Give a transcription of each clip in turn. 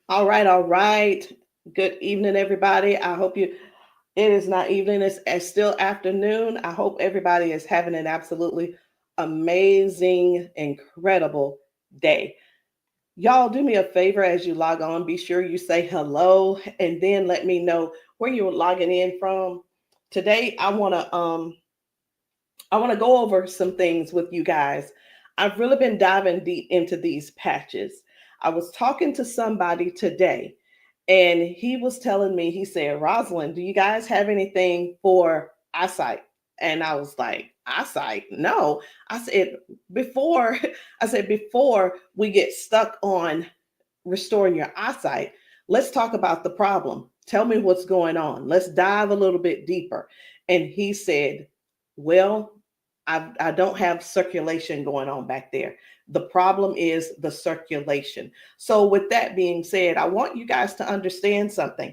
All right, all right. Good evening, everybody. I hope it is not evening, it's still afternoon. I hope everybody is having an absolutely amazing, incredible day. Y'all, do me a favor as you log on. Be sure you say hello and then let me know where you're logging in from. Today, I want to go over some things with you guys. I've really been diving deep into these patches. I was talking to somebody today, and he was telling me, he said, Rosalind, do you guys have anything for eyesight? And I was like, eyesight? No. I said, before, before we get stuck on restoring your eyesight, let's talk about the problem. Tell me what's going on. Let's dive a little bit deeper. And he said, well, I don't have circulation going on back there. The problem is the circulation. So, with that being said, I want you guys to understand something.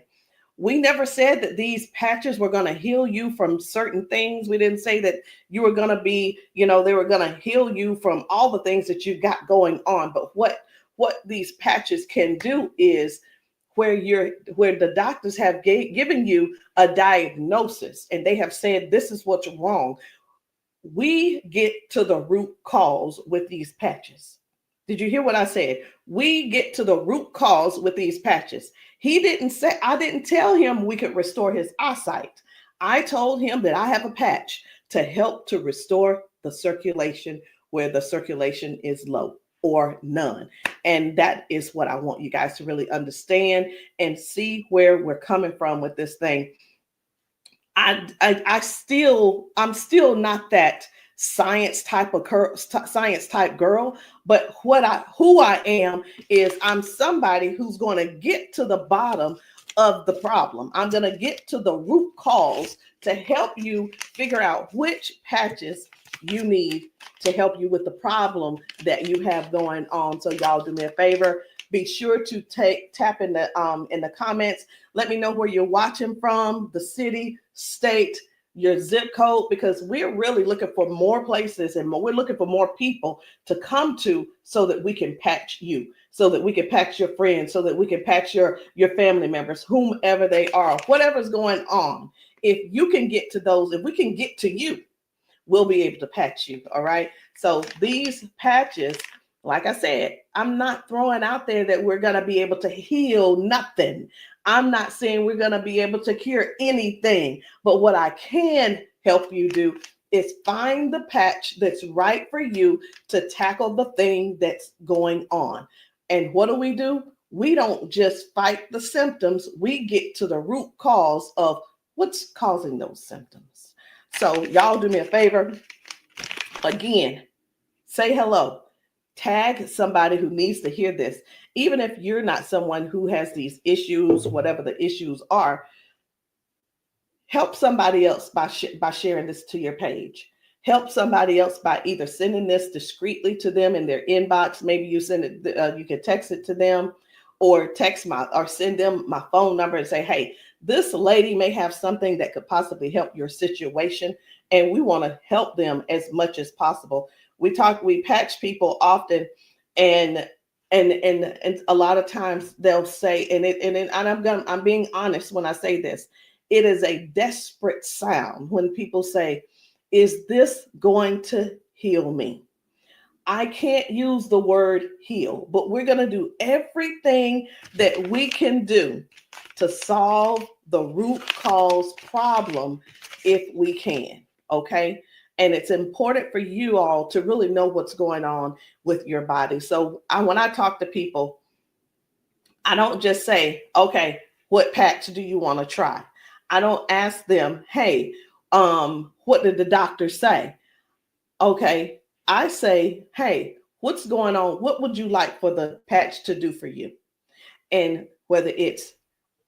We never said that these patches were going to heal you from certain things. We didn't say that you were going to be, they were going to heal you from all the things that you got going on. But what these patches can do is where the doctors have given you a diagnosis and they have said this is what's wrong, we get to the root cause with these patches. Did you hear what I said? We get to the root cause with these patches. He didn't say, I didn't tell him we could restore his eyesight. I told him that I have a patch to help to restore the circulation where the circulation is low or none. And that is what I want you guys to really understand and see where we're coming from with this thing. I'm still not that science type girl, but who I am is I'm somebody who's going to get to the bottom of the problem. I'm going to get to the root cause to help you figure out which patches you need to help you with the problem that you have going on. So y'all do me a favor, be sure to tap in the comments. Let me know where you're watching from, the city, state, your zip code, because we're really looking for more places and we're looking for more people to come to so that we can patch you, so that we can patch your friends, so that we can patch your family members, whomever they are, whatever's going on. If you can get to those, if we can get to you, we'll be able to patch you. All right. So these patches, like I said, I'm not throwing out there that we're going to be able to heal nothing. I'm not saying we're going to be able to cure anything. But what I can help you do is find the patch that's right for you to tackle the thing that's going on. And what do? We don't just fight the symptoms, we get to the root cause of what's causing those symptoms. So, y'all do me a favor. Again, say hello. Tag somebody who needs to hear this. Even if you're not someone who has these issues, whatever the issues are, help somebody else by sharing this to your page. Help somebody else by either sending this discreetly to them in their inbox. Maybe you send it, you can text it to them, or send them my phone number and say, hey, this lady may have something that could possibly help your situation, and we want to help them as much as possible. We patch people often, and and a lot of times they'll say, I'm being honest when I say this, it is a desperate sound when people say, is this going to heal me? I can't use the word heal, but we're going to do everything that we can do to solve the root cause problem if we can. Okay. And it's important for you all to really know what's going on with your body. So when I talk to people, I don't just say, okay, what patch do you want to try? I don't ask them, hey, what did the doctor say? Okay, I say, hey, what's going on? What would you like for the patch to do for you? And whether it's,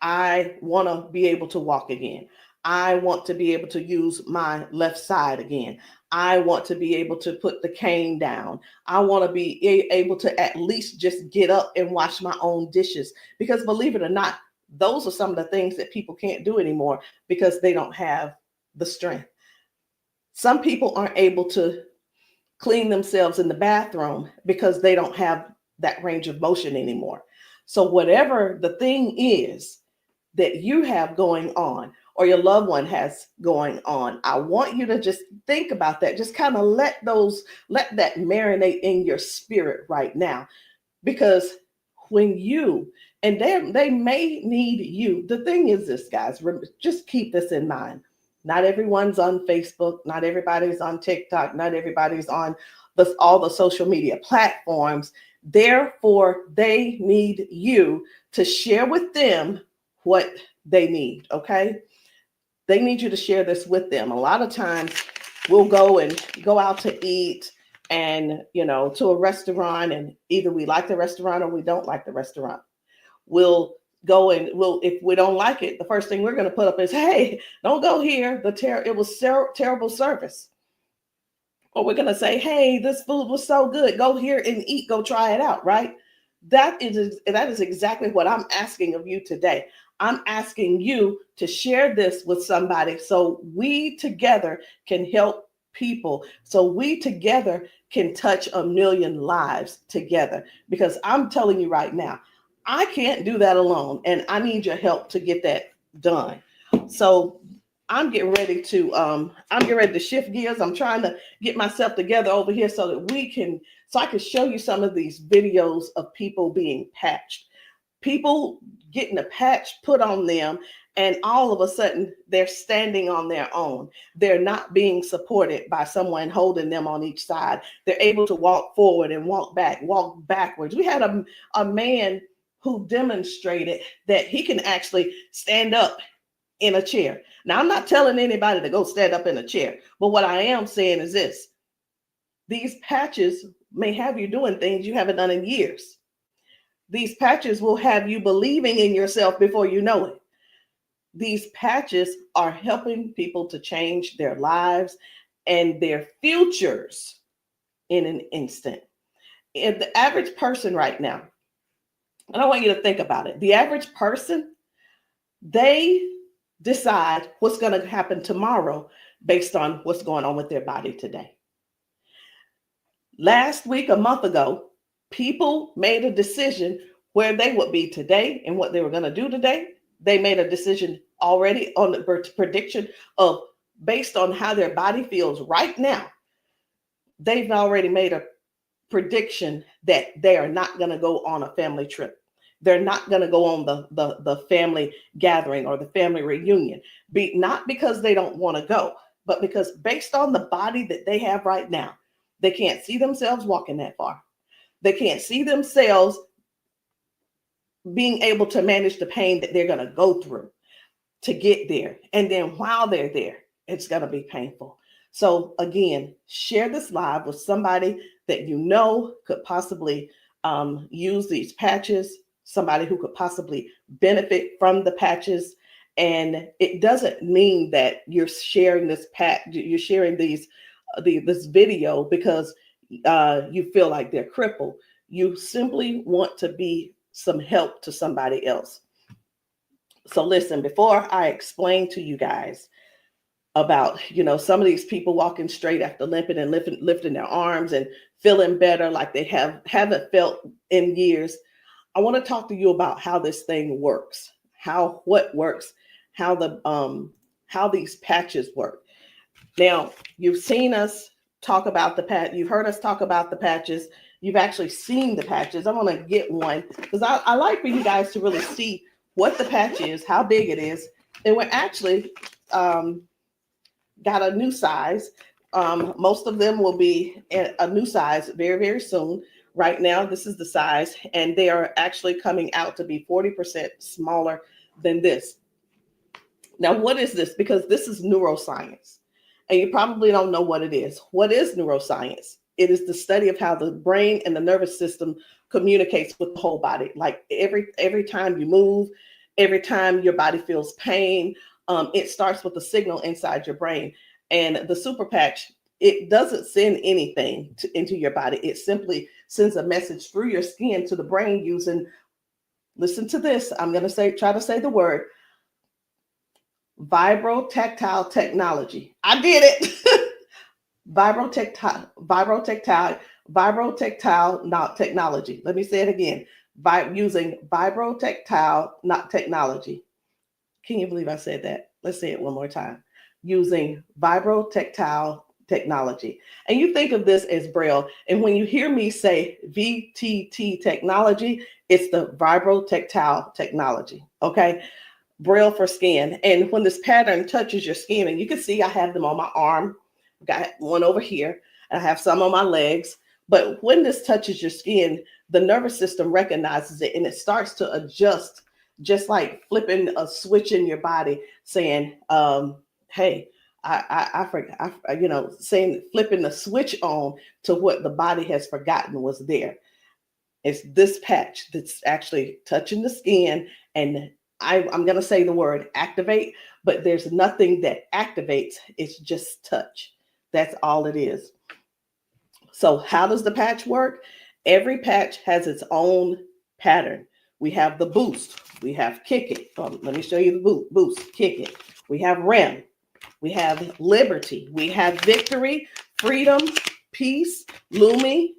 I want to be able to walk again. I want to be able to use my left side again. I want to be able to put the cane down. I want to be able to at least just get up and wash my own dishes. Because believe it or not, those are some of the things that people can't do anymore because they don't have the strength. Some people aren't able to clean themselves in the bathroom because they don't have that range of motion anymore. So whatever the thing is that you have going on or your loved one has going on, I want you to just think about that. Just kind of let that marinate in your spirit right now. Because when you, and they may need you. The thing is this, guys, just keep this in mind. Not everyone's on Facebook, not everybody's on TikTok, not everybody's on all the social media platforms. Therefore, they need you to share with them what they need, okay? They need you to share this with them. A lot of times we'll go out to eat and, to a restaurant, and either we like the restaurant or we don't like the restaurant. We'll go and if we don't like it, the first thing we're going to put up is, hey, don't go here. It was terrible service. Or we're going to say, hey, this food was so good. Go here and eat. Go try it out, right? That is exactly what I'm asking of you today. I'm asking you to share this with somebody so we together can help people, so we together can touch 1 million lives together. Because I'm telling you right now, I can't do that alone, and I need your help to get that done. So I'm getting ready to shift gears. I'm trying to get myself together over here so that I can show you some of these videos of people being patched, people getting a patch put on them, and all of a sudden they're standing on their own. They're not being supported by someone holding them on each side. They're able to walk forward and walk backwards. We had a man who demonstrated that he can actually stand up in a chair. Now, I'm not telling anybody to go stand up in a chair, but what I am saying is this: these patches may have you doing things you haven't done in years. These patches will have you believing in yourself before you know it. These patches are helping people to change their lives and their futures in an instant. And the average person right now, and I want you to think about it. The average person, they decide what's going to happen tomorrow based on what's going on with their body today. Last week, a month ago, people made a decision where they would be today and what they were going to do today. They made a decision already on the prediction of based on how their body feels right now. They've already made a prediction that they are not going to go on a family trip. They're not going to go on the family gathering or the family reunion. Not because they don't want to go, but because based on the body that they have right now, they can't see themselves walking that far. They can't see themselves being able to manage the pain that they're going to go through to get there. And then while they're there, it's going to be painful. So again, share this live with somebody that you know could possibly use these patches, somebody who could possibly benefit from the patches. And it doesn't mean that you're sharing this you're sharing this video because you feel like they're crippled. You simply want to be some help to somebody else. So listen, before I explain to you guys about, some of these people walking straight after limping and lifting their arms and feeling better like they haven't felt in years, I want to talk to you about how this thing works, what works, how these patches work. Now, you've seen us talk about you've heard us talk about the patches. You've actually seen the patches. I'm going to get one because I like for you guys to really see what the patch is, how big it is. And we're actually got a new size. Most of them will be a new size very, very soon. Right now, this is the size, and they are actually coming out to be 40% smaller than this. Now, what is this? Because this is neuroscience, and you probably don't know what it is. What is neuroscience? It is the study of how the brain and the nervous system communicates with the whole body. Like every time you move, every time your body feels pain, it starts with a signal inside your brain. And the super patch, it doesn't send anything into your body. It simply sends a message through your skin to the brain using, listen to this, I'm going to try to say the word, vibrotactile technology. I did it. Vibrotactile technology. Let me say it again. by using vibrotactile not technology. Can you believe I said that? Let's say it one more time. Using vibrotactile technology. And you think of this as Braille. And when you hear me say VTT technology, it's the vibrotactile technology. Okay. Braille for skin. And when this pattern touches your skin, and you can see I have them on my arm, got one over here, and I have some on my legs. But when this touches your skin, the nervous system recognizes it and it starts to adjust, just like flipping a switch in your body, saying, hey, I forgot, saying, flipping the switch on to what the body has forgotten was there. It's this patch that's actually touching the skin, and I'm going to say the word activate, but there's nothing that activates. It's just touch. That's all it is. So how does the patch work? Every patch has its own pattern. We have the boost. We have kick it. Let me show you the boost, kick it. We have REM. We have liberty. We have victory, freedom, peace, Lumi.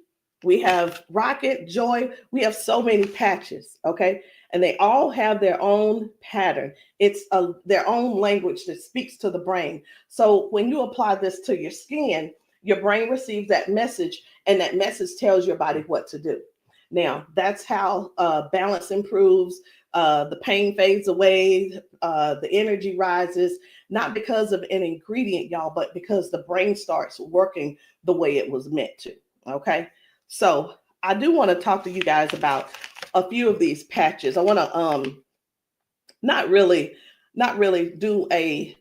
We have rocket, joy. We have so many patches, okay? And they all have their own pattern. It's their own language that speaks to the brain. So when you apply this to your skin, your brain receives that message, and that message tells your body what to do. Now, that's how balance improves, the pain fades away, the energy rises, not because of an ingredient, y'all, but because the brain starts working the way it was meant to, okay? So I do want to talk to you guys about a few of these patches. I want to not really do a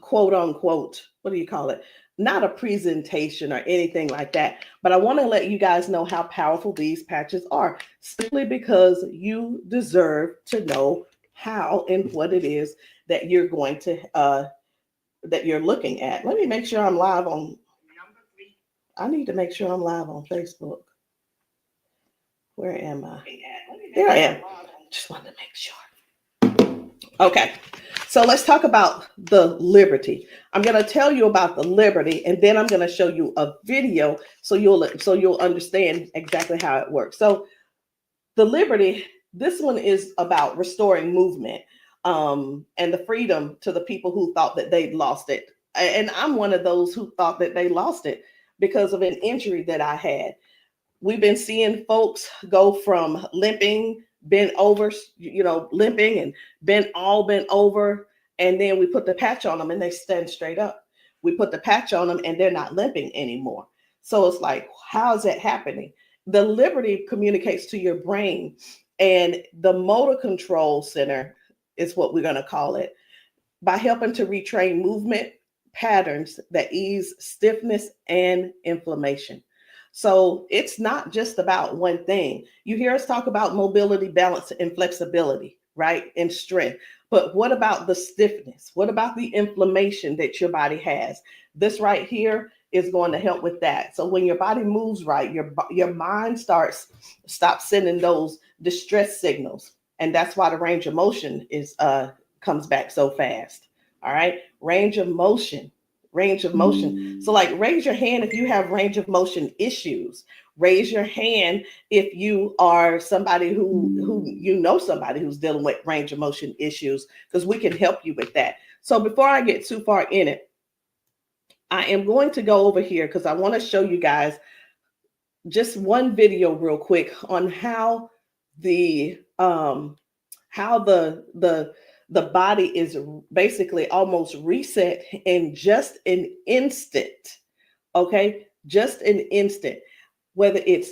quote unquote, what do you call it? Not a presentation or anything like that, but I want to let you guys know how powerful these patches are, simply because you deserve to know how and what it is that you're going to that you're looking at. Let me make sure I'm live on. I need to make sure I'm live on Facebook. Where am I? There I am. Just wanted to make sure. Okay. So let's talk about the liberty. I'm going to tell you about the liberty, and then I'm going to show you a video so you'll understand exactly how it works. So the liberty, this one is about restoring movement and the freedom to the people who thought that they'd lost it. And I'm one of those who thought that they lost it because of an injury that I had. We've been seeing folks go from limping, bent over, limping and bent over. And then we put the patch on them and they stand straight up. We put the patch on them and they're not limping anymore. So it's like, how is that happening? The liberty communicates to your brain, and the motor control center is what we're going to call it, by helping to retrain movement patterns that ease stiffness and inflammation. So it's not just about one thing. You hear us talk about mobility, balance, and flexibility, right? And strength. But what about the stiffness? What about the inflammation that your body has? This right here is going to help with that. So when your body moves right, your mind stops sending those distress signals. And that's why the range of motion comes back so fast. All right. Range of motion. So like, raise your hand if you have range of motion issues. Raise your hand if you are somebody who somebody who's dealing with range of motion issues, because we can help you with that. So before I get too far in it, I am going to go over here because I want to show you guys just one video real quick on how the body is basically almost reset in just an instant. Okay, just an instant. Whether it's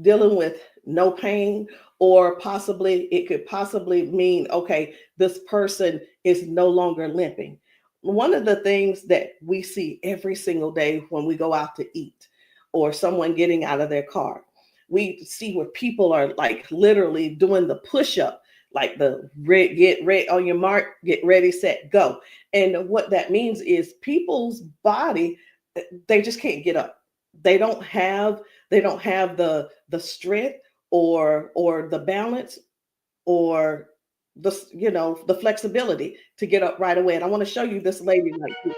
dealing with no pain, or it could possibly mean, okay, this person is no longer limping. One of the things that we see every single day when we go out to eat, or someone getting out of their car, we see where people are like literally doing the push-up, like the get ready on your mark, get ready, set, go. And what that means is people's body, they just can't get up. They don't have the strength or the balance or the flexibility to get up right away. And I want to show you this lady right here.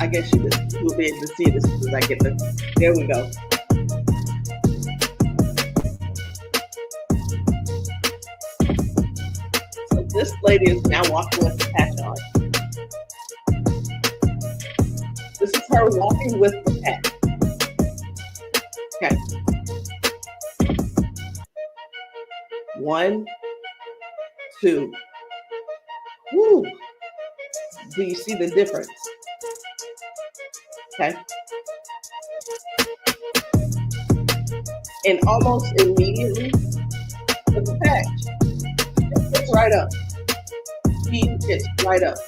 I guess you will be able to see it as soon as I get there we go. So this lady is now walking with the patch on. This is her walking with the patch. Okay. 1, 2. Woo. Do you see the difference? Okay. And almost immediately, with the patch, it gets right up. He gets right up.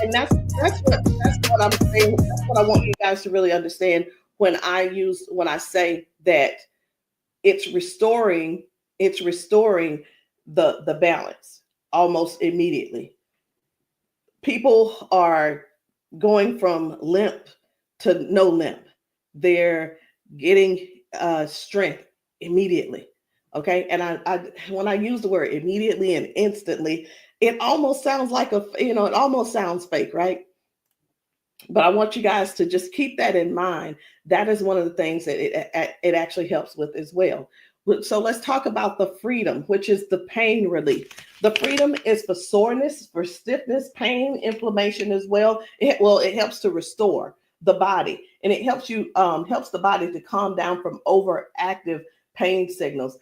And that's what I'm saying. That's what I want you guys to really understand when I say that it's restoring the balance almost immediately. People are going from limp to no limp. They're getting strength immediately. Okay. And I when I use the word immediately and instantly, it almost sounds like it almost sounds fake, right? But I want you guys to just keep that in mind. That is one of the things that it actually helps with as well. So let's talk about the freedom, which is the pain relief. The freedom is for soreness, for stiffness, pain, inflammation as well. It helps to restore the body, and it helps the body to calm down from overactive pain signals.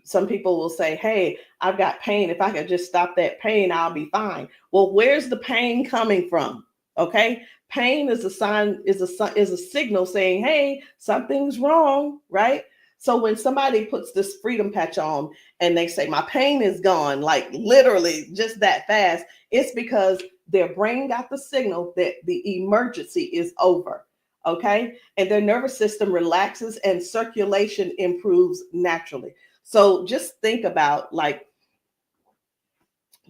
Some people will say, "Hey, I've got pain. If I could just stop that pain, I'll be fine." Well, where's the pain coming from? Okay, pain is a sign, is a signal saying, "Hey, something's wrong," right? So when somebody puts this freedom patch on and they say, "My pain is gone," like literally just that fast, it's because their brain got the signal that the emergency is over. Okay, and their nervous system relaxes and circulation improves naturally. So just think about, like,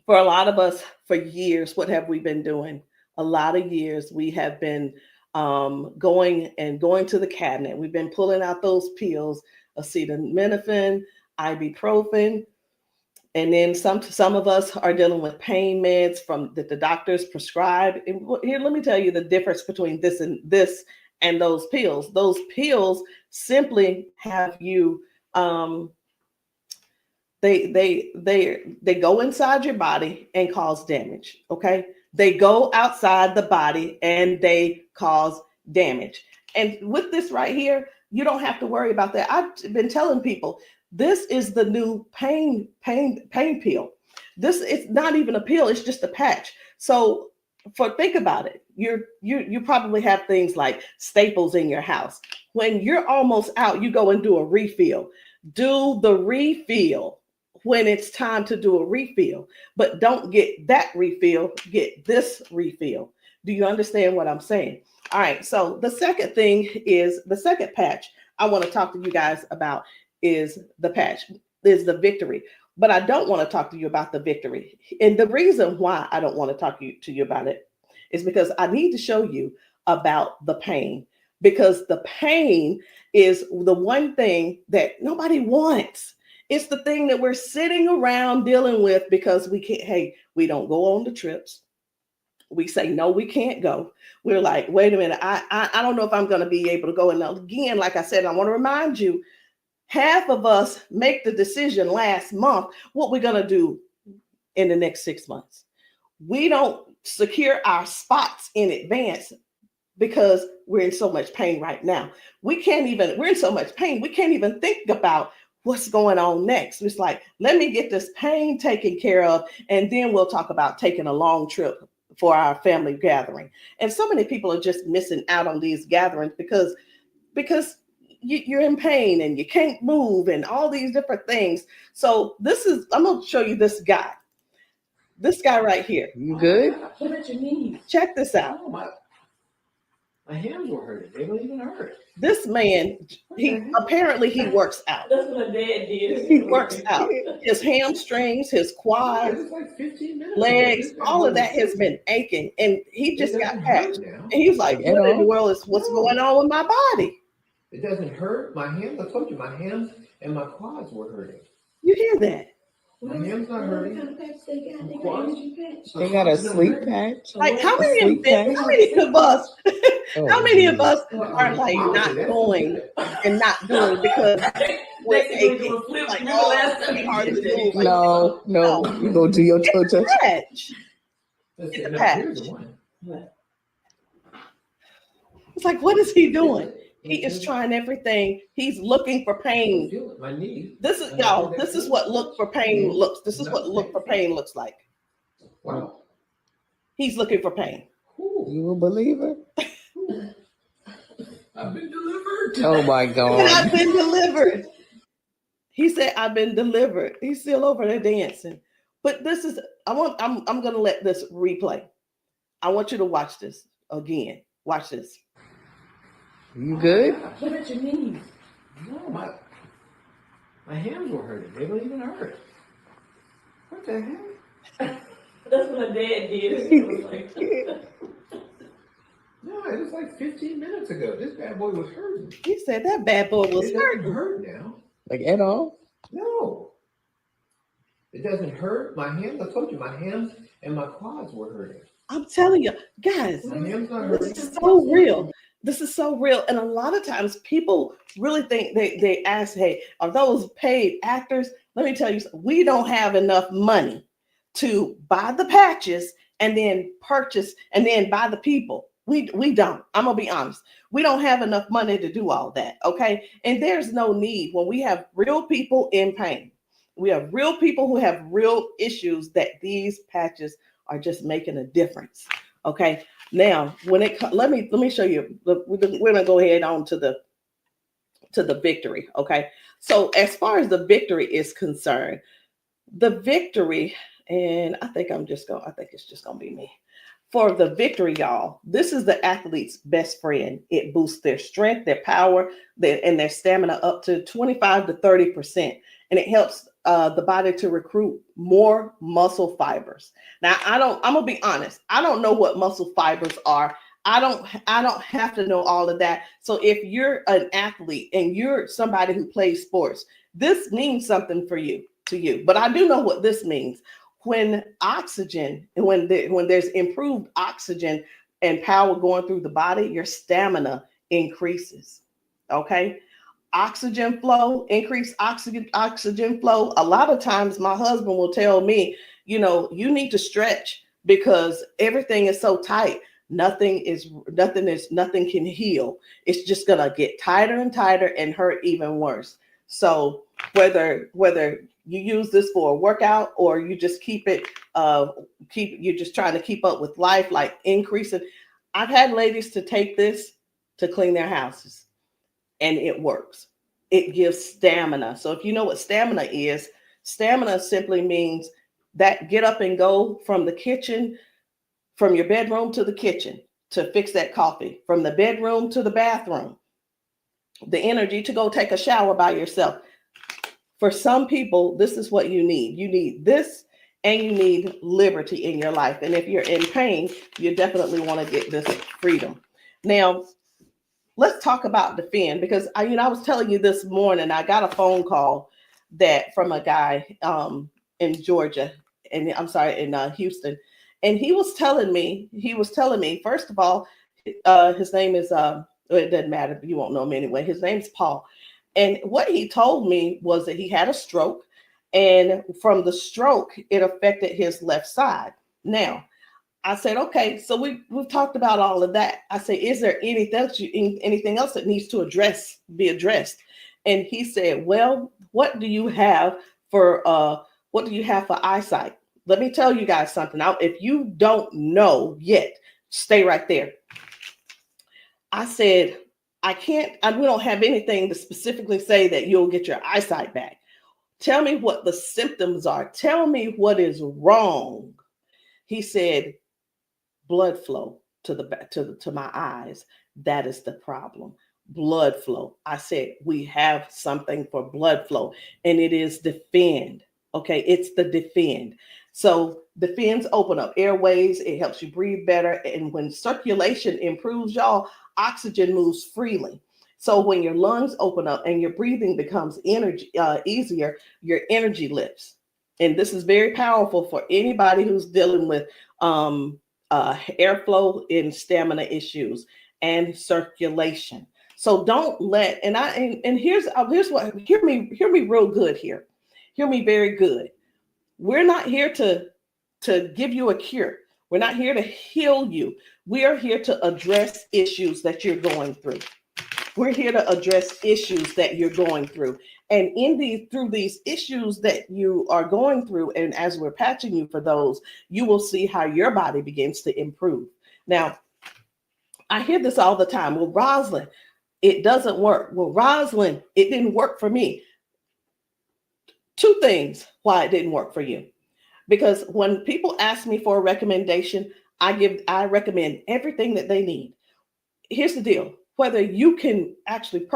for a lot of us, for years, what have we been doing? A lot of years we have been going to the cabinet. We've been pulling out those pills, acetaminophen, ibuprofen, and then some of us are dealing with pain meds that the doctors prescribe. And here, let me tell you the difference between this and those pills. Those pills simply have you they go inside your body and cause damage. Okay, they go outside the body and they cause damage. And with this right here, you don't have to worry about that. I've been telling people, this is the new pain pill. This is not even a pill, it's just a patch. So think about it. You probably have things like staples in your house. When you're almost out, you go and do a refill. Do the refill when it's time to do a refill, but don't get that refill, get this refill. Do you understand what I'm saying? All right, so the second patch I want to talk to you guys about is the victory. But I don't want to talk to you about the victory. And the reason why I don't want to talk to you about it is because I need to show you about the pain, because the pain is the one thing that nobody wants. It's the thing that we're sitting around dealing with because we don't go on the trips. We say, no, we can't go. We're like, wait a minute, I don't know if I'm going to be able to go. And again, like I said, I want to remind you, half of us make the decision last month what we're going to do in the next 6 months. We don't secure our spots in advance because we're in so much pain right now. We're in so much pain, we can't even think about what's going on next. It's like, let me get this pain taken care of, and then we'll talk about taking a long trip for our family gathering. And so many people are just missing out on these gatherings because you're in pain and you can't move and all these different things. So I'm going to show you this guy right here. You good? What about your knees? Check this out. Oh, my hands were hurting. They don't even hurt. This man, he works out. That's what my dad did. He works out. His hamstrings, his quads, like 15 minutes legs, all of that has been aching. And he just got patched. And he's like, what in the world is what's going on with my body? It doesn't hurt. My hands, I told you, my hands and my quads were hurting. You hear that? My hand's not hurting. What kind of patch they got? They got Quads? energy patch. They got a sleep patch. Like how A many sleep patch. how many of us Oh, how many of us Well, are like not that's going good. and not doing because we're aching? Like, oh, it's gonna be hard to move. Like, No, no. you gonna do your toe touch. patch. Let's It's see, a no, patch. here's the one. It's like, what is he doing? He is trying everything. He's looking for pain. Feel it, my knee. This is y'all. This is what look for pain looks. This is what look for pain looks like. Wow. He's looking for pain. You a believer? I've been delivered. Oh my And God. I've been delivered. He said, "I've been delivered." He's still over there dancing. But this is. I'm gonna let this replay. I want you to watch this again. Watch this. You good? What about your knees? No, my hands were hurting. They don't even hurt. What the heck? That's what my dad did. He was like, No, it was like 15 minutes ago. This bad boy was hurting. He said that bad boy was It doesn't hurting. hurt now. Like at all? No. It doesn't hurt. My hands, I told you, my hands and my quads were hurting. I'm telling you, guys, My hands not this hurting. is so real. This is so real. And a lot of times people really think they ask, hey, are those paid actors? Let me tell you, we don't have enough money to buy the patches and then purchase and then buy the people. We don't. I'm gonna be honest. We don't have enough money to do all that. Okay. And there's no need when we have real people in pain. We have real people who have real issues that these patches are just making a difference. Okay. Now, when it let me show you. We're gonna go ahead on to the victory. Okay. So as far as the victory is concerned, the victory, and I think it's just gonna be me. For the victory, y'all, this is the athlete's best friend. It boosts their strength, their power, and their stamina up to 25 to 30%. And it helps the body to recruit more muscle fibers. Now, I'm gonna be honest. I don't know what muscle fibers are. I don't have to know all of that. So if you're an athlete and you're somebody who plays sports, this means something to you. But I do know what this means. When oxygen, when there's improved oxygen and power going through the body, your stamina increases. Okay. Oxygen flow, increased oxygen flow. A lot of times my husband will tell me, you need to stretch because everything is so tight. Nothing can heal. It's just gonna get tighter and tighter and hurt even worse. So whether you use this for a workout or you just you're just trying to keep up with life, like increasing. I've had ladies to take this to clean their houses and it works. It gives stamina. So if you know what stamina simply means that get up and go from the kitchen, from your bedroom to the kitchen to fix that coffee, from the bedroom to the bathroom, the energy to go take a shower by yourself. For some people, this is what you need. You need this and you need liberty in your life. And if you're in pain, you definitely want to get this freedom. Now, let's talk about defend, because I was telling you this morning, I got a phone call from a guy in Georgia, and I'm sorry, in Houston. And he was telling me, first of all, his name is, it doesn't matter, you won't know him anyway. His name's Paul. And what he told me was that he had a stroke, and from the stroke, it affected his left side. Now, I said, okay, so we've talked about all of that. I said, is there anything else that needs to be addressed? And he said, well, what do you have for eyesight? Let me tell you guys something. Now, if you don't know yet, stay right there. I said, we don't have anything to specifically say that you'll get your eyesight back. Tell me what the symptoms are. Tell me what is wrong. He said, blood flow to my eyes. That is the problem. Blood flow. I said, we have something for blood flow, and it is defend. Okay, it's the defend. So defends open up airways. It helps you breathe better. And when circulation improves, y'all, oxygen moves freely. So when your lungs open up and your breathing becomes easier, your energy lifts. and this is very powerful for anybody who's dealing with airflow and stamina issues and circulation. So don't let, and here's what, hear me real good here. Hear me very good. We're not here to give you a cure. We're not here to heal you. We are here to address issues that you're going through. We're here to address issues that you're going through. And through these issues that you are going through, and as we're patching you for those, you will see how your body begins to improve. Now, I hear this all the time. Well, Rosalind, it doesn't work. Well, Rosalind, it didn't work for me. Two things why it didn't work for you. Because when people ask me for a recommendation, I recommend everything that they need. Here's the deal. Whether you can actually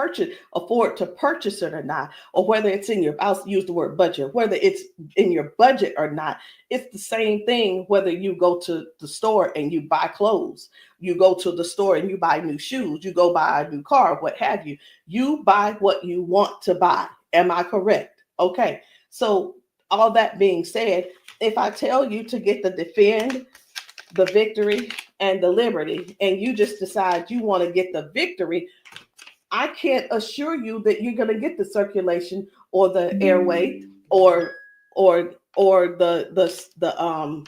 afford to purchase it or not, or whether it's I'll use the word budget, whether it's in your budget or not, it's the same thing whether you go to the store and you buy clothes, you go to the store and you buy new shoes, you go buy a new car, what have you. You buy what you want to buy. Am I correct? Okay. So all that being said, if I tell you to get the Defend, the Victory, and the Liberty, and you just decide you want to get the Victory, I can't assure you that you're going to get the circulation or the airway or the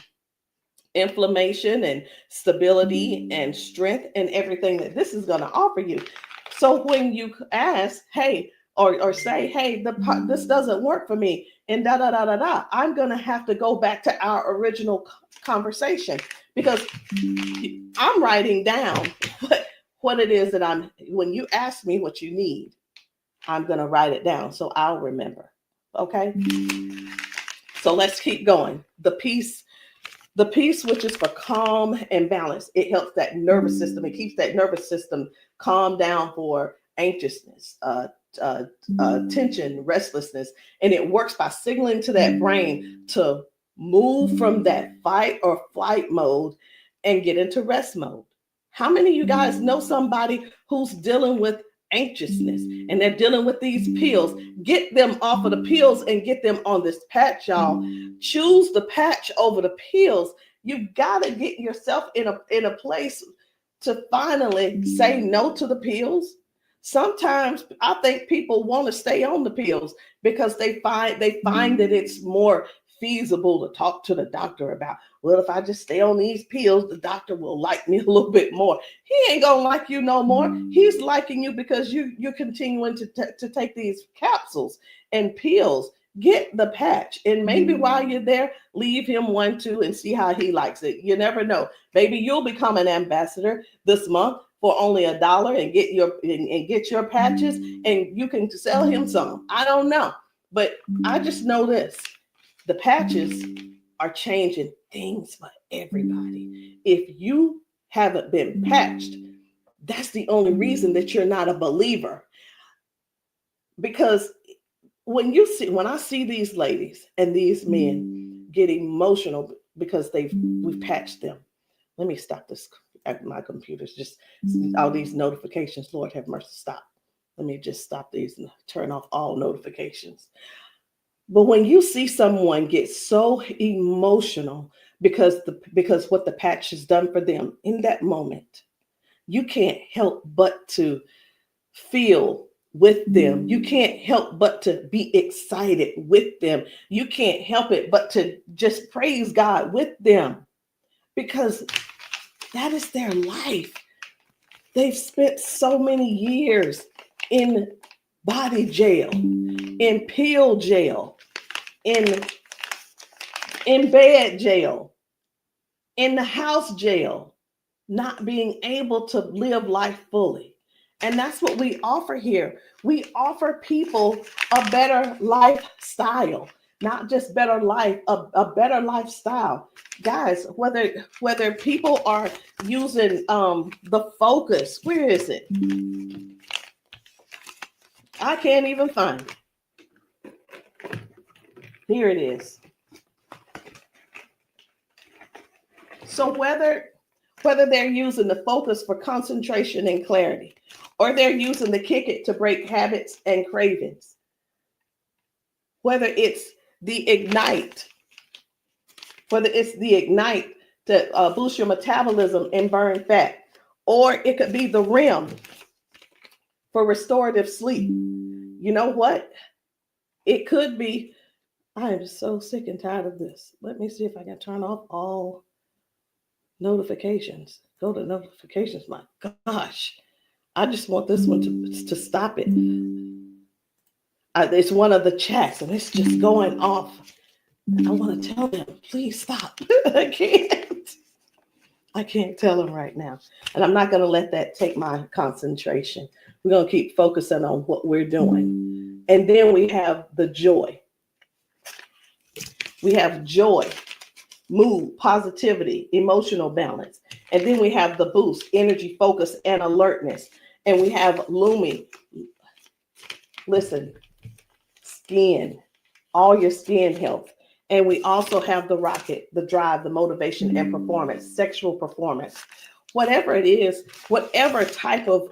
inflammation and stability and strength and everything that this is going to offer you. So when you ask, hey, or say, hey, this doesn't work for me, and I'm going to have to go back to our original conversation, because I'm writing down what it is that when you ask me what you need, I'm going to write it down so I'll remember. Okay. So let's keep going. The peace, which is for calm and balance. It helps that nervous system. It keeps that nervous system calm down for anxiousness, tension, restlessness. And it works by signaling to that brain to move from that fight or flight mode and get into rest mode. How many of you guys know somebody who's dealing with anxiousness and they're dealing with these pills? Get them off of the pills and get them on this patch, y'all. Choose the patch over the pills. You got to get yourself in a place to finally say no to the pills. Sometimes I think people want to stay on the pills because they find that it's more feasible to talk to the doctor about, well, if I just stay on these pills, the doctor will like me a little bit more. He ain't gonna like you no more. He's liking you because you're continuing to take these capsules and pills. Get the patch, and maybe while you're there, leave him one too and see how he likes it. You never know. Maybe you'll become an ambassador this month for only $1 and get your patches, and you can sell him some. I don't know, but I just know this: the patches are changing things for everybody. If you haven't been patched, that's the only reason that you're not a believer. Because when I see these ladies and these men get emotional because we've patched them. Let me stop this. My computer's just all these notifications. Lord have mercy, stop. Let me just stop these and turn off all notifications. But when you see someone get so emotional because what the patch has done for them in that moment, you can't help but to feel with them. You can't help but to be excited with them. You can't help it but to just praise God with them, because that is their life. They've spent so many years in body jail, in pill jail, in bed jail, in the house jail, not being able to live life fully. And that's what we offer here. We offer people a better lifestyle, not just better life, a better lifestyle. Guys, whether people are using the Focus, where is it? I can't even find it. Here it is. So whether they're using the Focus for concentration and clarity, or they're using the Kick It to break habits and cravings, whether it's the Ignite. It's the Ignite to boost your metabolism and burn fat. Or it could be the REM for restorative sleep. You know what? It could be, I am so sick and tired of this. Let me see if I can turn off all notifications. Go to notifications. My gosh. I just want this one to stop it. It's one of the chats and it's just going off. I want to tell them, please stop. I can't tell them right now. And I'm not going to let that take my concentration. We're going to keep focusing on what we're doing. And then we have the joy. We have joy, mood, positivity, emotional balance. And then we have the boost, energy, focus, and alertness. And we have Lumi. Listen, skin, all your skin health. And we also have the rocket, the drive, the motivation and performance, sexual performance. Whatever it is, whatever type of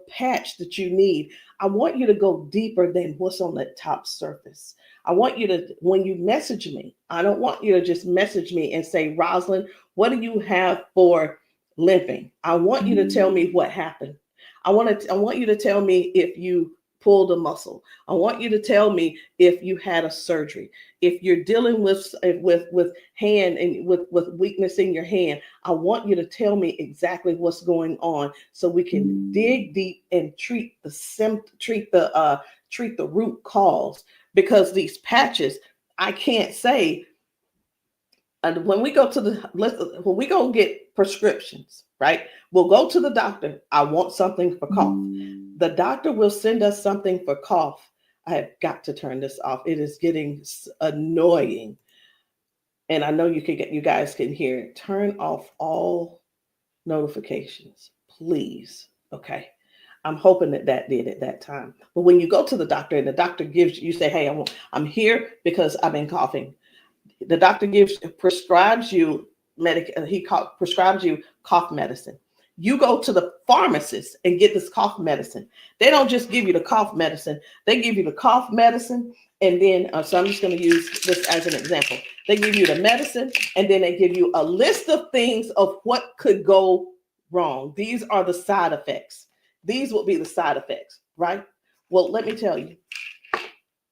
patch that you need, I want you to go deeper than what's on the top surface. I want you to, when you message me, I don't want you to just message me and say, Rosalind, what do you have for limping? I want you to tell me what happened. I want you to tell me if you pulled a muscle. I want you to tell me if you had a surgery. If you're dealing with hand and with weakness in your hand, I want you to tell me exactly what's going on so we can dig deep and treat the root cause. Because these patches, I can't say. And when we go get prescriptions, right? We'll go to the doctor. I want something for cough. The doctor will send us something for cough. I have got to turn this off. It is getting annoying. And I know you guys can hear it. Turn off all notifications, please. Okay. I'm hoping that did at that time. But when you go to the doctor and the doctor you say, hey, I'm here because I've been coughing. The doctor prescribes you cough medicine. You go to the pharmacist and get this cough medicine. They don't just give you the cough medicine. They give you the cough medicine. And then, so I'm just going to use this as an example. They give you the medicine and then they give you a list of things of what could go wrong. These are the side effects. These will be the side effects, right? Well, let me tell you,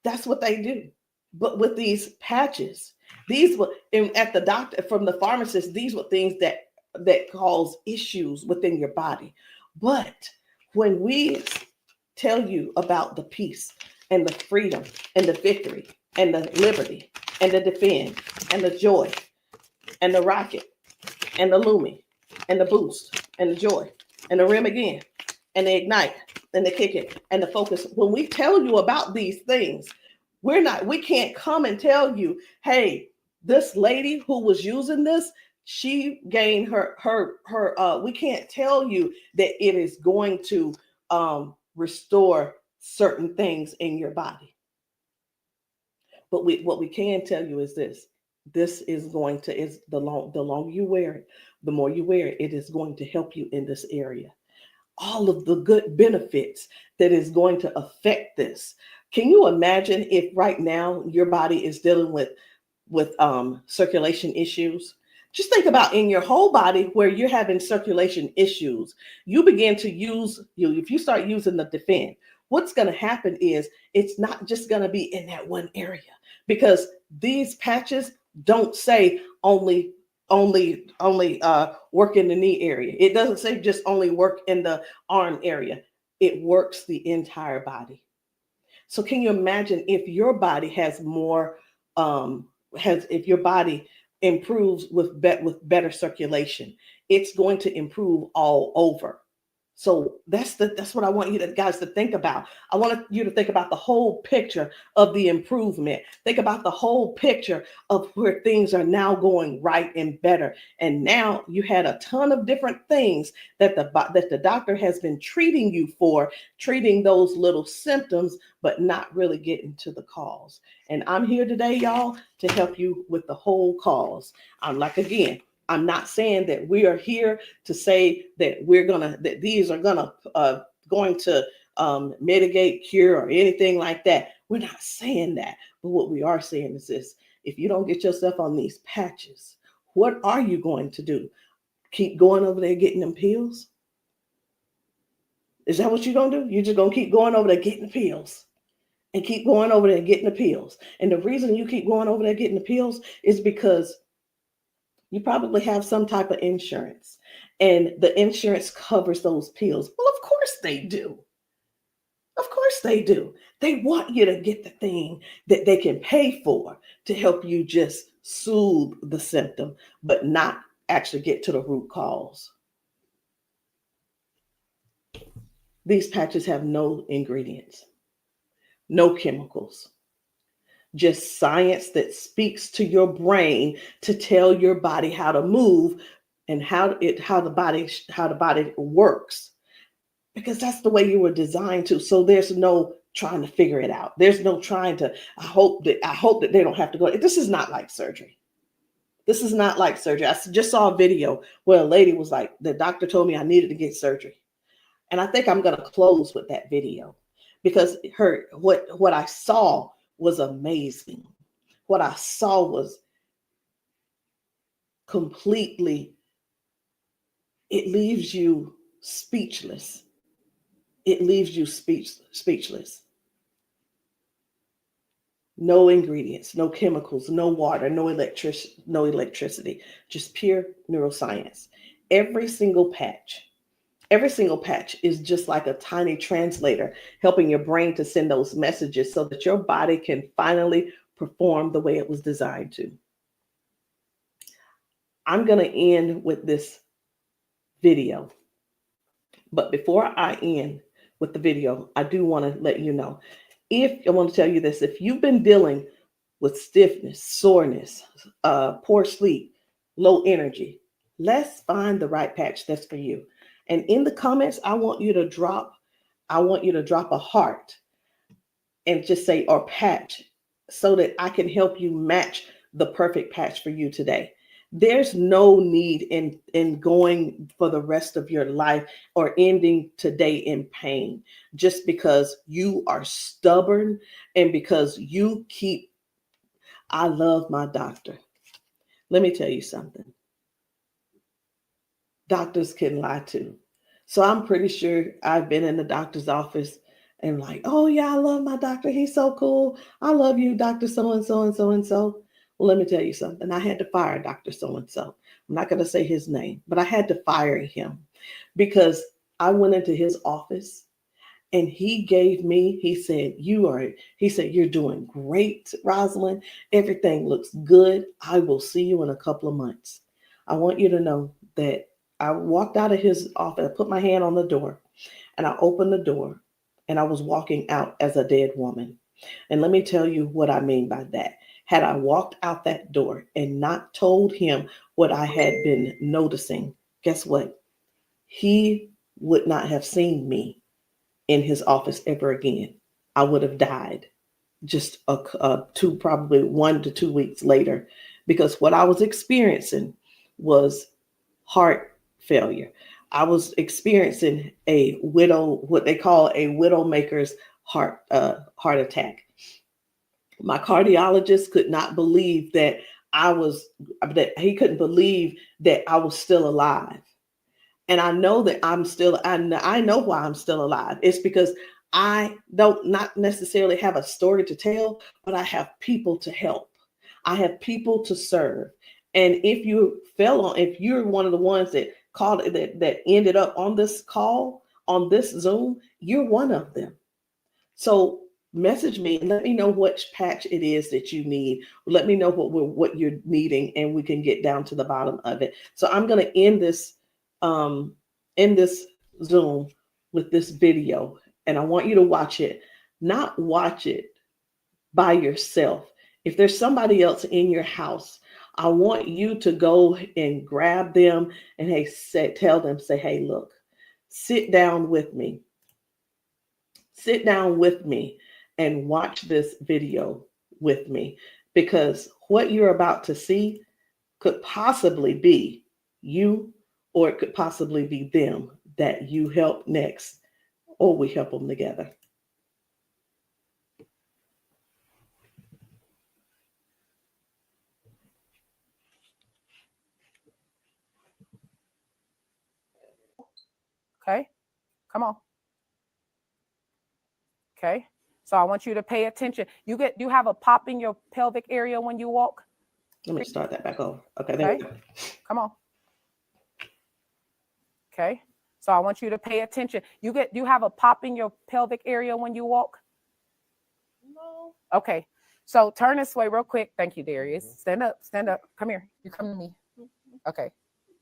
that's what they do. But with these patches, at the doctor, from the pharmacist, these were things that cause issues within your body. But when we tell you about the peace and the freedom and the victory and the liberty and the defend and the joy and the rocket and the Lumi and the boost and the joy and the REM again and the ignite and the kick it and the focus, when we tell you about these things, we can't come and tell you, hey, this lady who was using this, she gained we can't tell you that it is going to restore certain things in your body. But what we can tell you is this is going to, the longer you wear it, the more you wear it, it is going to help you in this area. All of the good benefits that is going to affect this. Can you imagine if right now your body is dealing with circulation issues? Just think about in your whole body where you're having circulation issues. You begin to if you start using the defend, what's going to happen is it's not just going to be in that one area, because these patches don't say only work in the knee area. It doesn't say just only work in the arm area. It works the entire body. So can you imagine if your body has more, if your body improves with better circulation, it's going to improve all over. So that's what I want you guys to think about. I want you to think about the whole picture of the improvement. Think about the whole picture of where things are now going right and better. And now you had a ton of different things that the doctor has been treating you for, treating those little symptoms, but not really getting to the cause. And I'm here today, y'all, to help you with the whole cause. I'm not saying that we are here to say that that these are going to mitigate, cure, or anything like that. We're not saying that. But what we are saying is this: if you don't get yourself on these patches, what are you going to do? Keep going over there getting them pills? Is that what you're going to do? You're just going to keep going over there getting the pills and keep going over there getting the pills. And the reason you keep going over there getting the pills is because you probably have some type of insurance, and the insurance covers those pills. Well, of course they do. Of course they do. They want you to get the thing that they can pay for to help you just soothe the symptom, but not actually get to the root cause. These patches have no ingredients, no chemicals, just science that speaks to your brain to tell your body how to move and how the body works, because that's the way you were designed to. So there's no trying to figure it out. There's no trying to, I hope that they don't have to go. This is not like surgery. This is not like surgery. I just saw a video where a lady was like, the doctor told me I needed to get surgery. And I think I'm going to close with that video, because what I saw was amazing. What I saw was completely, it leaves you speechless. It leaves you speechless. No ingredients, no chemicals, no water, no electricity, just pure neuroscience. Every single patch is just like a tiny translator, helping your brain to send those messages so that your body can finally perform the way it was designed to. I'm going to end with this video. But before I end with the video, I do want to let you know, I want to tell you this: if you've been dealing with stiffness, soreness, poor sleep, low energy, let's find the right patch that's for you. And in the comments, I want you to drop a heart and just say, or patch, so that I can help you match the perfect patch for you today. There's no need in going for the rest of your life or ending today in pain just because you are stubborn and because you keep, I love my doctor. Let me tell you something. Doctors can lie too. So I'm pretty sure I've been in the doctor's office and like, oh yeah, I love my doctor. He's so cool. I love you, Dr. So-and-so and so-and-so. Well, let me tell you something. I had to fire Dr. So-and-so. I'm not going to say his name, but I had to fire him because I went into his office and he said, you're doing great, Rosalind. Everything looks good. I will see you in a couple of months. I want you to know that I walked out of his office, I put my hand on the door and I opened the door and I was walking out as a dead woman. And let me tell you what I mean by that. Had I walked out that door and not told him what I had been noticing, guess what? He would not have seen me in his office ever again. I would have died just probably 1 to 2 weeks later, because what I was experiencing was heart failure. I was experiencing what they call a widowmaker's heart attack. My cardiologist could not believe that he couldn't believe that I was still alive. And I know that I know why I'm still alive. It's because I don't not necessarily have a story to tell, but I have people to help. I have people to serve. And if you're one of the ones that that ended up on this call, on this Zoom, you're one of them. So message me and let me know which patch it is that you need. Let me know what you're needing, and we can get down to the bottom of it. So I'm going to end this Zoom with this video, and I want you to watch it. Not watch it by yourself. If there's somebody else in your house, I want you to go and grab them and tell them, hey, look, sit down with me. Sit down with me and watch this video with me, because what you're about to see could possibly be you, or it could possibly be them that you help next, or we help them together. Okay, come on. Okay, so I want you to pay attention. You have a pop in your pelvic area when you walk? Let me start that back over. Okay, there we go. Come on. Okay, so I want you to pay attention. You have a pop in your pelvic area when you walk? No. Okay, so turn this way real quick. Thank you, Darius. Stand up, come here. You come to me. Okay,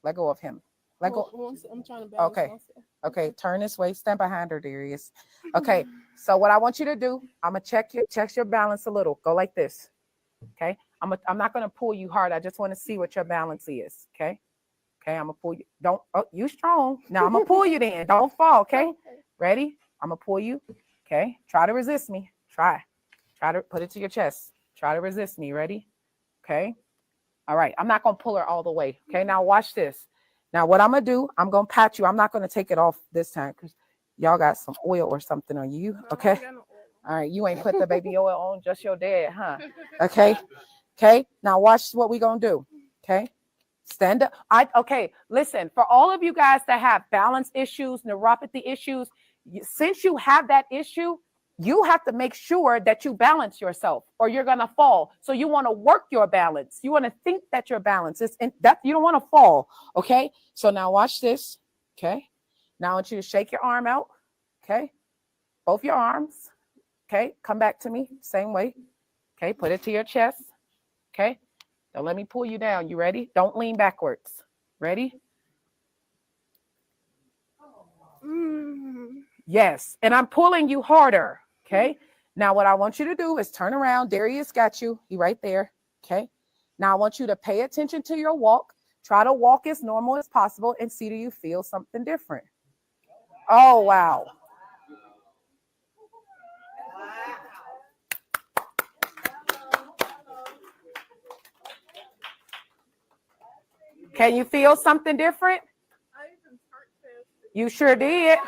let go of him. Let go. I'm trying to balance Okay. myself. Okay, turn this way. Stand behind her, Darius. Okay, so what I want you to do, I'm gonna check your balance a little. Go like this. Okay, I'm not gonna pull you hard. I just want to see what your balance is. Okay, I'm gonna pull you. You strong. Now I'm gonna pull you. Then don't fall. Okay, ready? I'm gonna pull you. Okay, try to resist me. Try to put it to your chest. Try to resist me. Ready? Okay. All right. I'm not gonna pull her all the way. Okay. Now watch this. Now, what I'm going to do, I'm going to pat you. I'm not going to take it off this time because y'all got some oil or something on you. Okay. All right. You ain't put the baby oil on, just your dad, huh? Okay. Okay. Now, watch what we going to do. Okay. Stand up. Okay. Listen, for all of you guys that have balance issues, neuropathy issues, since you have that issue, you have to make sure that you balance yourself or you're going to fall. So you want to work your balance. You want to think that your balance is that you don't want to fall. Okay. So now watch this. Okay. Now I want you to shake your arm out. Okay. Both your arms. Okay. Come back to me. Same way. Okay. Put it to your chest. Okay. Now let me pull you down. You ready? Don't lean backwards. Ready? Yes. And I'm pulling you harder. Okay. Now what I want you to do is turn around. Darius got you. He right there. Okay. Now I want you to pay attention to your walk. Try to walk as normal as possible and see, do you feel something different? Oh, wow. Can you feel something different? You sure did.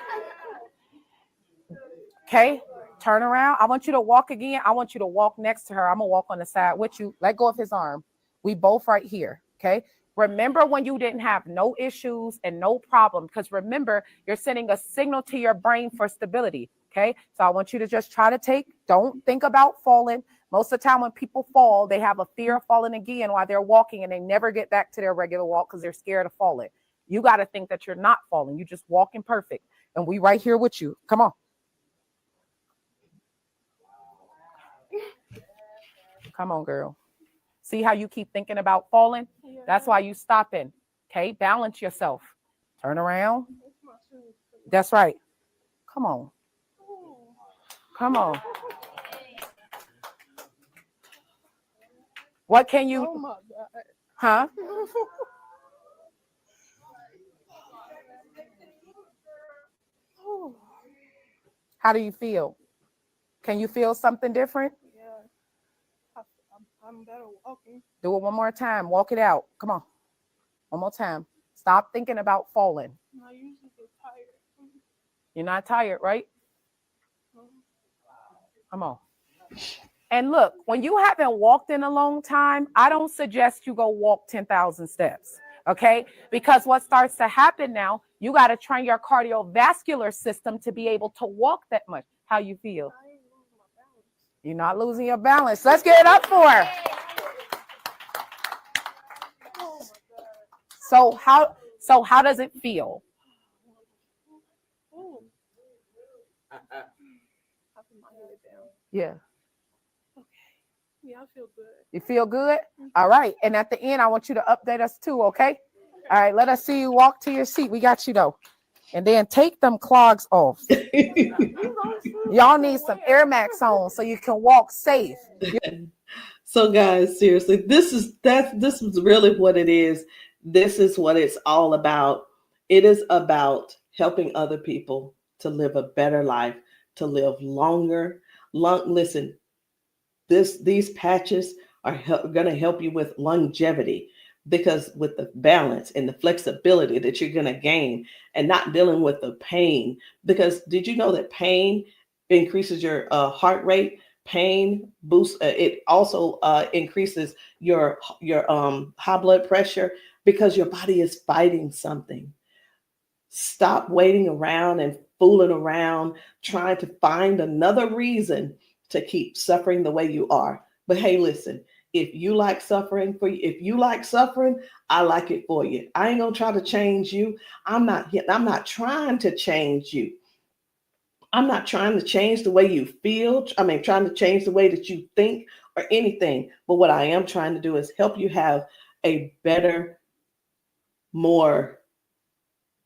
Okay. Turn around. I want you to walk again. I want you to walk next to her. I'm going to walk on the side with you. Let go of his arm. We both right here. Okay. Remember when you didn't have no issues and no problem, because remember, you're sending a signal to your brain for stability. Okay. So I want you to just try to don't think about falling. Most of the time when people fall, they have a fear of falling again while they're walking and they never get back to their regular walk because they're scared of falling. You got to think that you're not falling. You just walking perfect. And we right here with you. Come on. Come on, girl. See how you keep thinking about falling? That's why you stopping. Okay, balance yourself. Turn around. That's right. Come on. Come on. What can you? Oh my God. Huh? How do you feel? Can you feel something different? I'm better walking. Do it one more time. Walk it out. Come on. One more time. Stop thinking about falling. I usually get tired. You're not tired, right? Come on. And look, when you haven't walked in a long time, I don't suggest you go walk 10,000 steps. Okay? Because what starts to happen now, you got to train your cardiovascular system to be able to walk that much. How you feel? You're not losing your balance. Let's get it up for her. So how does it feel? Yeah. Okay. Yeah, I feel good. You feel good? All right. And at the end, I want you to update us too, okay? All right. Let us see you walk to your seat. We got you though. And then take them clogs off. Y'all need some Air Max on so you can walk safe. So guys, seriously, this is really what it is. This is what it's all about. It is about helping other people to live a better life, to live longer. Listen, these patches are going to help you with longevity, because with the balance and the flexibility that you're going to gain and not dealing with the pain. Because did you know that pain increases your heart rate? Pain boosts. It also increases your high blood pressure because your body is fighting something. Stop waiting around and fooling around, trying to find another reason to keep suffering the way you are. But hey, listen, if you like suffering if you like suffering, I like it for you. I ain't gonna try to change you. I'm not trying to change you. I'm not trying to change the way you feel. Trying to change the way that you think or anything. But what I am trying to do is help you have a better, more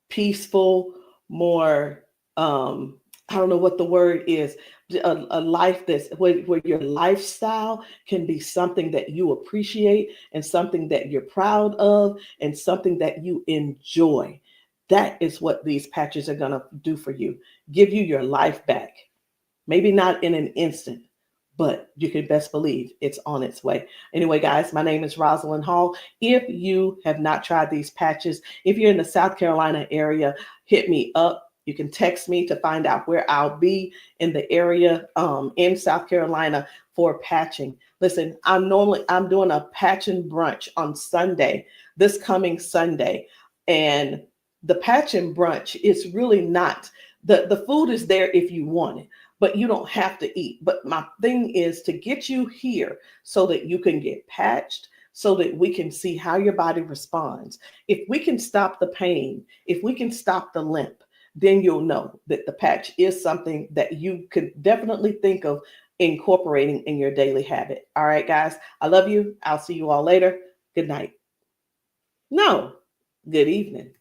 peaceful, more, I don't know what the word is, a life that's where your lifestyle can be something that you appreciate and something that you're proud of and something that you enjoy. That is what these patches are going to do for you. Give you your life back. Maybe not in an instant, but you can best believe it's on its way. Anyway, guys, my name is Rosalind Hall. If you have not tried these patches, if you're in the South Carolina area, hit me up. You can text me to find out where I'll be in the area in South Carolina for patching. Listen, I'm doing a patching brunch on Sunday, this coming Sunday. And the patching brunch is really not, the food is there if you want it, but you don't have to eat. But my thing is to get you here so that you can get patched, so that we can see how your body responds. If we can stop the pain, if we can stop the limp, then you'll know that the patch is something that you could definitely think of incorporating in your daily habit. All right, guys, I love you. I'll see you all later. Good night. No, good evening.